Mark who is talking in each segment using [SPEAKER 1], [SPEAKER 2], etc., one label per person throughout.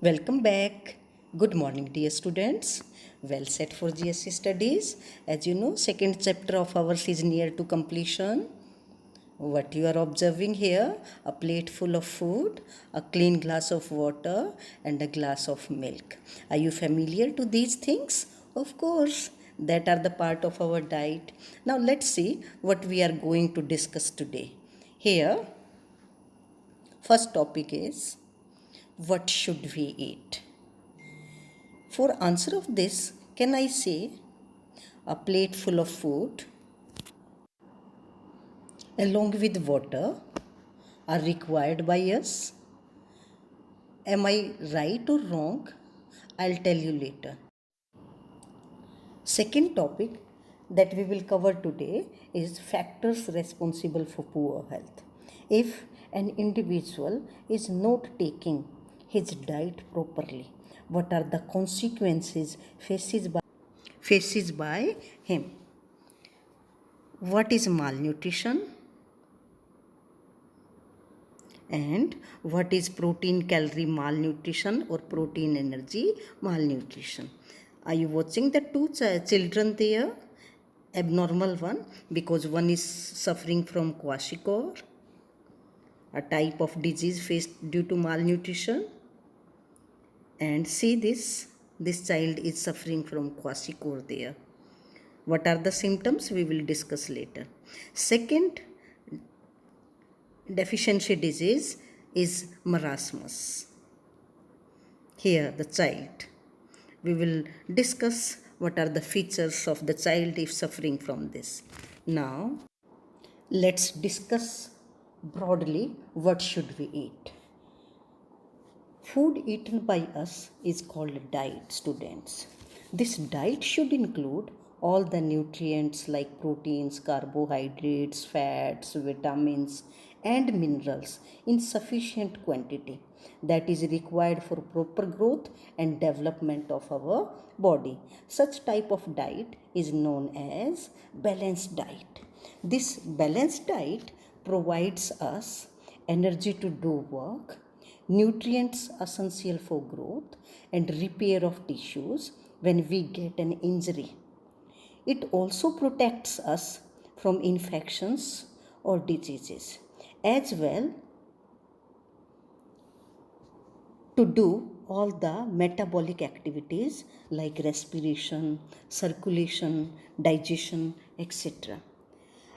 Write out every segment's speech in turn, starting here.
[SPEAKER 1] Welcome back. Good morning, dear students. Well set for GSC studies. As you know, second chapter of ours is near to completion. What you are observing here, a plate full of food, a clean glass of water, and a glass of milk. Are you familiar to these things? Of course, that are the part of our diet. Now let's see what we are going to discuss today. Here, first topic is what should we eat? For answer of this, can I say a plate full of food along with water are required by us? Am I right or wrong? I'll tell you later. Second topic that we will cover today is factors responsible for poor health. If an individual is not taking his diet properly, what are the consequences faces by him? What is malnutrition and what is protein calorie malnutrition or protein energy malnutrition? Are you watching the two children there? Abnormal one, because one is suffering from kwashiorkor, a type of disease faced due to malnutrition, and see this child is suffering from kwashiorkor there. What are the symptoms? We will discuss later. Second deficiency disease is marasmus. Here, the child. We will discuss what are the features of the child if suffering from this. Now, let's discuss broadly what should we eat. Food eaten by us is called diet, students. This diet should include all the nutrients like proteins, carbohydrates, fats, vitamins, and minerals in sufficient quantity that is required for proper growth and development of our body. Such type of diet is known as balanced diet. This balanced diet provides us energy to do work, nutrients essential for growth and repair of tissues when we get an injury. It also protects us from infections or diseases, as well to do all the metabolic activities like respiration, circulation, digestion, etc.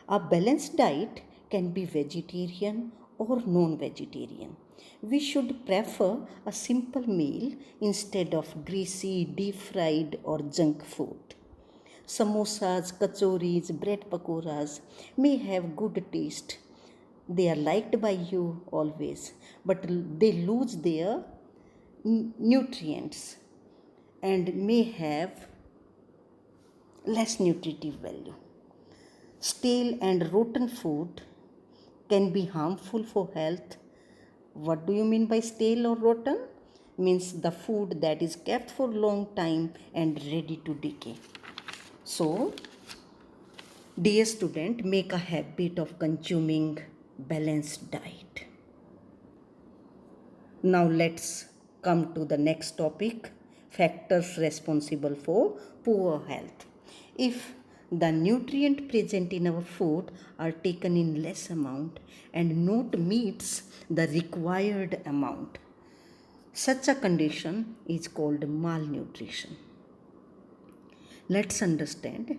[SPEAKER 1] A balanced diet can be vegetarian or non-vegetarian. We should prefer a simple meal instead of greasy, deep-fried or junk food. Samosas, kachoris, bread pakoras may have good taste. They are liked by you always, but they lose their nutrients and may have less nutritive value. Stale and rotten food can be harmful for health. What do you mean by stale or rotten? Means the food that is kept for long time and ready to decay. So, dear student, make a habit of consuming balanced diet. Now let's come to the next topic, factors responsible for poor health. If the nutrient present in our food are taken in less amount and not meets the required amount, such a condition is called malnutrition. Let's understand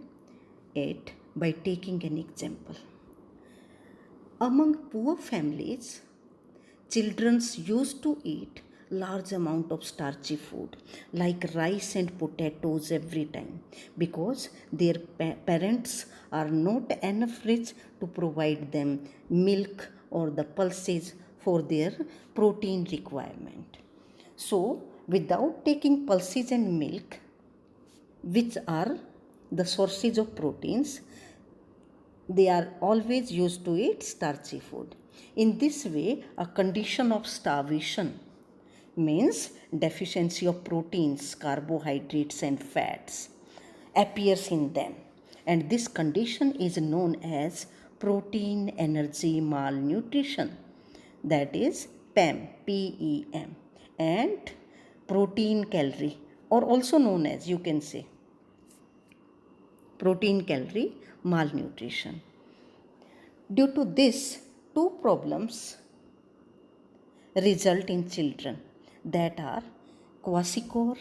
[SPEAKER 1] it by taking an example. Among poor families, children used to eat large amount of starchy food like rice and potatoes every time because their parents are not enough rich to provide them milk or the pulses for their protein requirement. So, without taking pulses and milk, which are the sources of proteins, they are always used to eat starchy food. In this way, a condition of starvation means deficiency of proteins, carbohydrates, and fats appears in them. And this condition is known as protein energy malnutrition. That is PEM, PEM. And protein calorie, or also known as, you can say, protein calorie malnutrition. Due to this, two problems result in children, that are kwashiorkor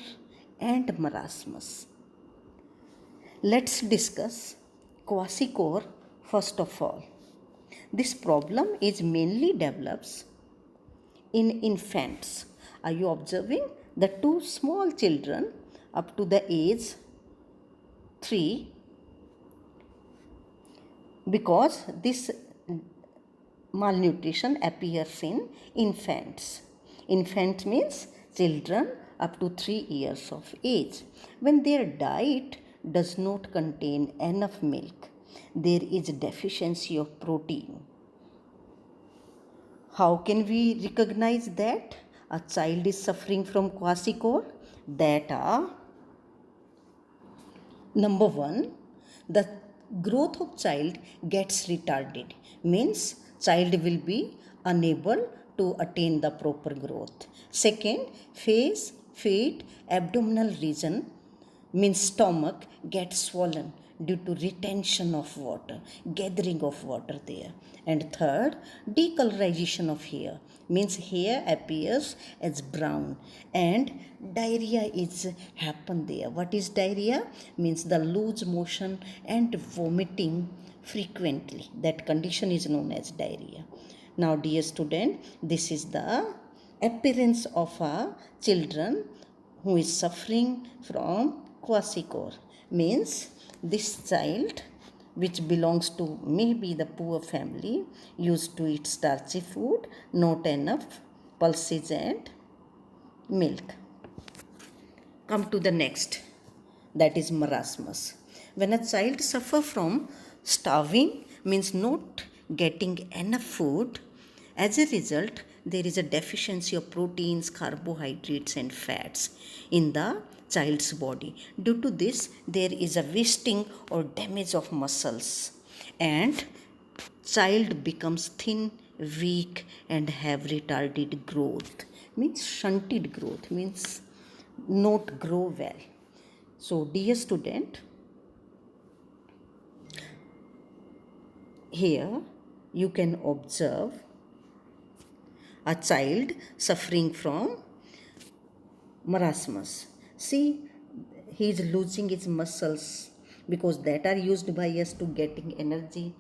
[SPEAKER 1] and marasmus. Let's discuss kwashiorkor first of all. This problem is mainly develops in infants. Are you observing? The two small children up to the age 3, because this malnutrition appears in infants. Infant means children up to 3 years of age. When their diet does not contain enough milk, there is deficiency of protein. How can we recognize that a child is suffering from kwashiorkor? That are, number one, the growth of child gets retarded, means child will be unable to attain the proper growth. Second, face, feet, abdominal region, means stomach, gets swollen due to retention of water, gathering of water there. And third, decolorization of hair, means hair appears as brown, and diarrhea is happen there. What is diarrhea? Means the loose motion and vomiting frequently. That condition is known as diarrhea. Now, dear student, this is the appearance of a children who is suffering from kwashiorkor. Means this child, which belongs to maybe the poor family, used to eat starchy food, not enough pulses and milk. Come to the next, that is marasmus. When a child suffers from starving, means not getting enough food, as a result, there is a deficiency of proteins, carbohydrates, and fats in the child's body. Due to this, there is a wasting or damage of muscles, and child becomes thin, weak, and have retarded growth. Means shunted growth, means not grow well. So, dear student, here you can observe a child suffering from marasmus. See, he is losing his muscles because that are used by us to getting energy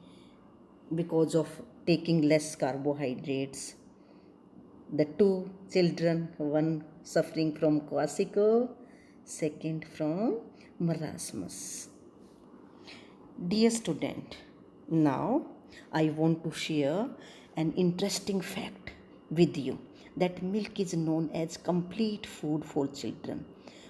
[SPEAKER 1] because of taking less carbohydrates. The two children, one suffering from kwashiorkor, second from marasmus. Dear student, now I want to share an interesting fact with you, that milk is known as complete food for children.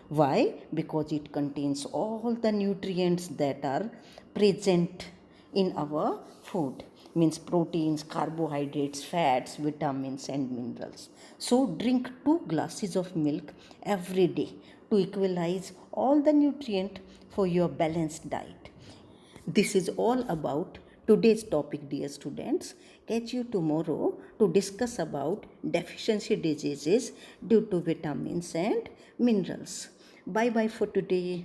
[SPEAKER 1] Why? Because it contains all the nutrients that are present in our food, means proteins, carbohydrates, fats, vitamins, and minerals. So drink 2 glasses of milk every day to equalize all the nutrient for your balanced diet. This is all about today's topic, dear students. Catch you tomorrow to discuss about deficiency diseases due to vitamins and minerals. Bye bye for today.